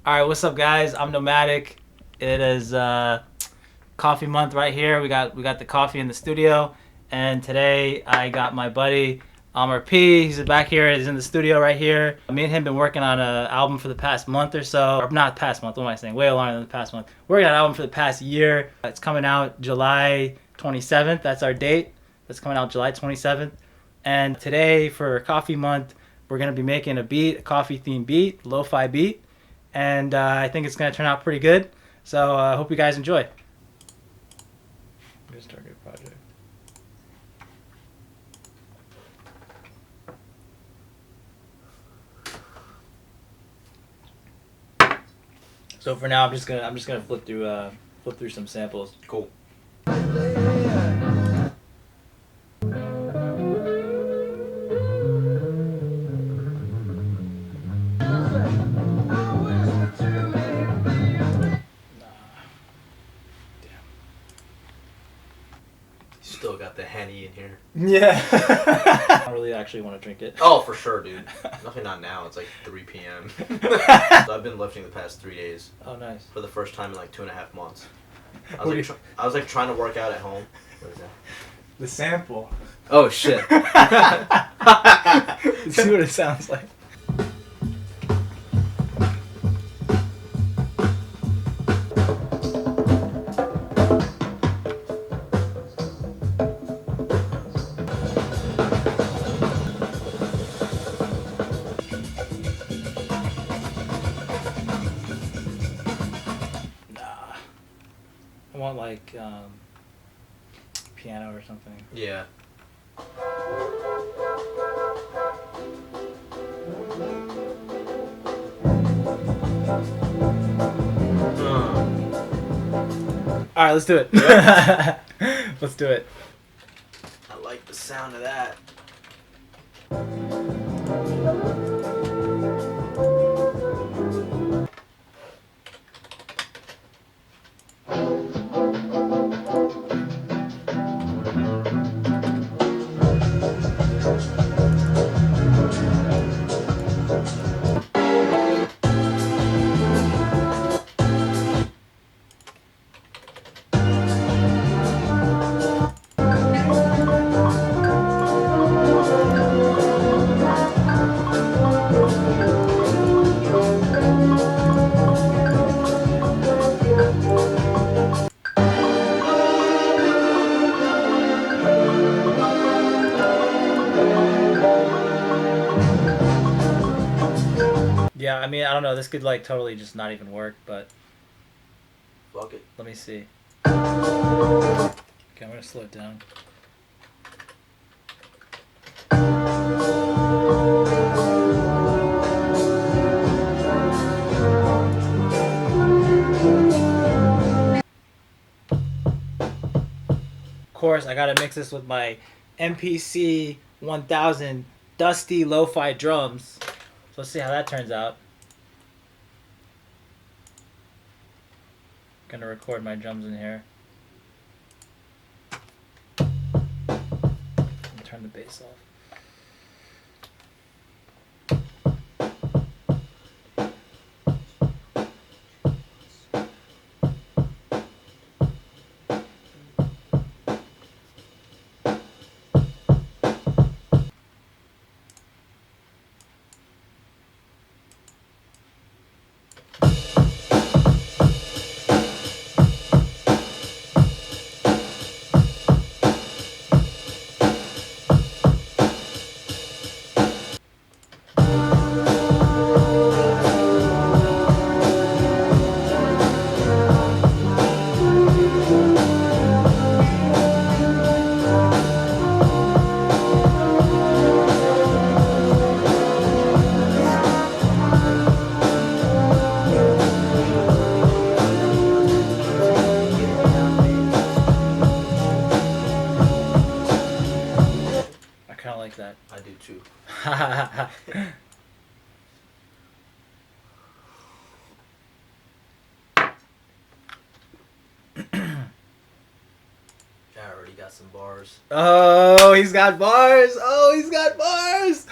All right, what's up, guys? I'm Nomadikh. It is coffee month right here. We got the coffee in the studio, and today I got my buddy Amr P. He's back here. He's in the studio right here. Me and him been working on an album for the past month or so. Or not past month. What am I saying? Way longer than the past month. Working on an album for the past year. It's coming out July 27th. That's our date. That's coming out July 27th. And today for coffee month, we're gonna be making a beat, a coffee themed beat, lo-fi beat. And I think it's going to turn out pretty good. So I hope you guys enjoy. Here's target project. So for now, I'm just gonna flip through some samples. Cool. Still got the Henny in here. Yeah. I don't really actually want to drink it. Oh, for sure, dude. Nothing not now. It's like 3 p.m. So I've been lifting the past 3 days. Oh, nice. For the first time in like 2.5 months. I was like trying to work out at home. What is that? The sample. Oh shit. Let's see what it sounds like. I want like piano or something. Yeah. All right, let's do it. Yep. Let's do it. I like the sound of that. Yeah, I mean, I don't know. This could like totally just not even work, but Fuck it. let me see. Okay, I'm gonna slow it down. Of course, I gotta mix this with my MPC 1000 dusty lo-fi drums. So let's see how that turns out. Gonna record my drums in here. Turn the bass off. Like that. I do too. I already got some bars. Oh, he's got bars. Oh, he's got bars.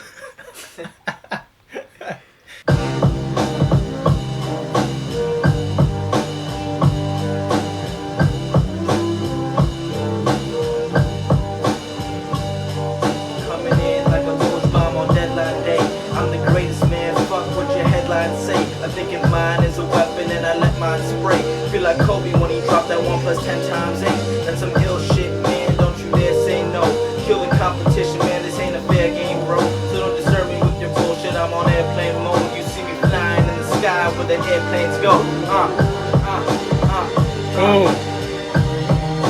I think in mine is a weapon and I let mine spray. Feel like Kobe when he dropped that 1 + 10 × 8. That's some ill shit, man, don't you dare say no. Kill the competition, man, this ain't a fair game, bro. So don't disturb me with your bullshit, I'm on airplane mode. You see me flying in the sky where the airplanes go.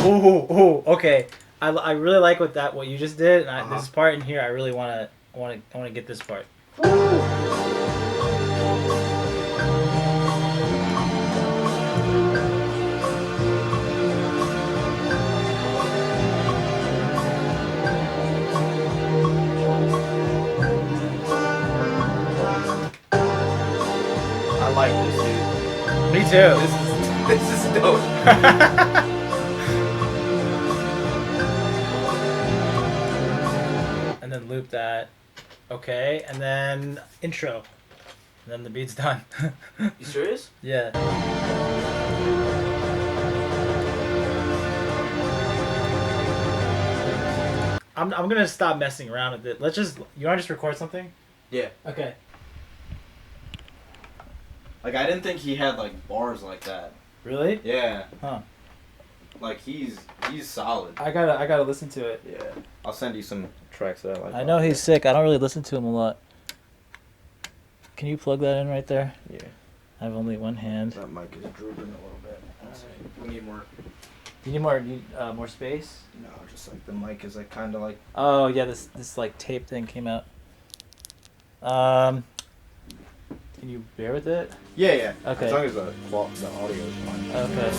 Ooh, okay. I really like what you just did, and this part in here I really wanna get this part. I like this, dude. Me too. This is dope. And then loop that. Okay, and then intro. And then the beat's done. You serious? Yeah. I'm gonna stop messing around with it. You wanna just record something? Yeah. Okay. Like, I didn't think he had, like, bars like that. Really? Yeah. Huh. Like, he's solid. I gotta listen to it. Yeah. I'll send you some tracks that I like. I know he's sick. I don't really listen to him a lot. Can you plug that in right there? Yeah. I have only one hand. That mic is drooping a little bit. We need more. You need more space? No, just like the mic is like kind of like. Oh yeah, this like tape thing came out. Can you bear with it? Yeah. Okay. As long as the audio is fine. Okay.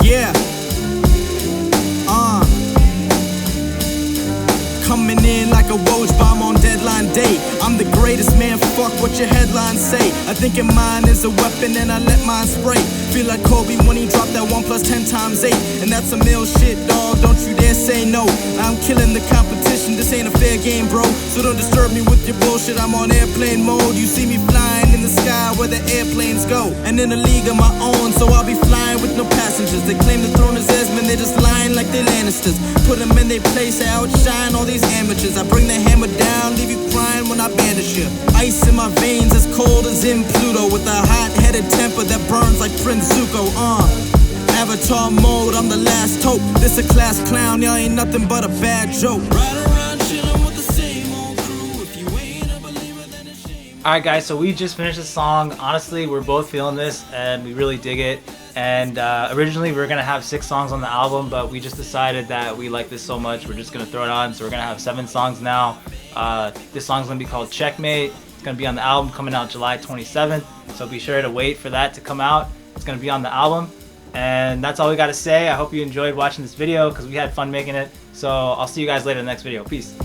Yeah. Coming in like a Woj bomb on deadline day. I'm the greatest, man, fuck what your headlines say. I think in mine is a weapon and I let mine spray. Feel like Kobe when he dropped that 1 + 10 × 8. And that's some ill shit, dog, don't you dare say no. I'm killing the competition, this ain't a fair game, bro. So don't disturb me with your bullshit, I'm on airplane mode. You see me flying in the sky where the airplanes go. And in a league of my own, so I'll be flying with no passengers. They claim the throne is theirs, man, they just lying like they Lannisters. Put them in their place, I outshine all these amateurs. I bring the hammer down, leave you crying when I banish you. Ice in my veins as cold as in Pluto, with a hot-headed temper that burns like Prince Zuko. Avatar mode, I'm the last hope. This a class clown, y'all ain't nothing but a bad joke. Ride around chillin' with the same old crew. If you ain't a believer, then it's shame. Alright guys, so we just finished the song. Honestly, we're both feeling this and we really dig it. And originally we were going to have 6 songs on the album, but we just decided that we like this so much, we're just going to throw it on. So we're going to have 7 songs now. This song's going to be called Checkmate. It's going to be on the album coming out July 27th. So be sure to wait for that to come out. It's going to be on the album. And that's all we got to say. I hope you enjoyed watching this video because we had fun making it. So I'll see you guys later in the next video. Peace.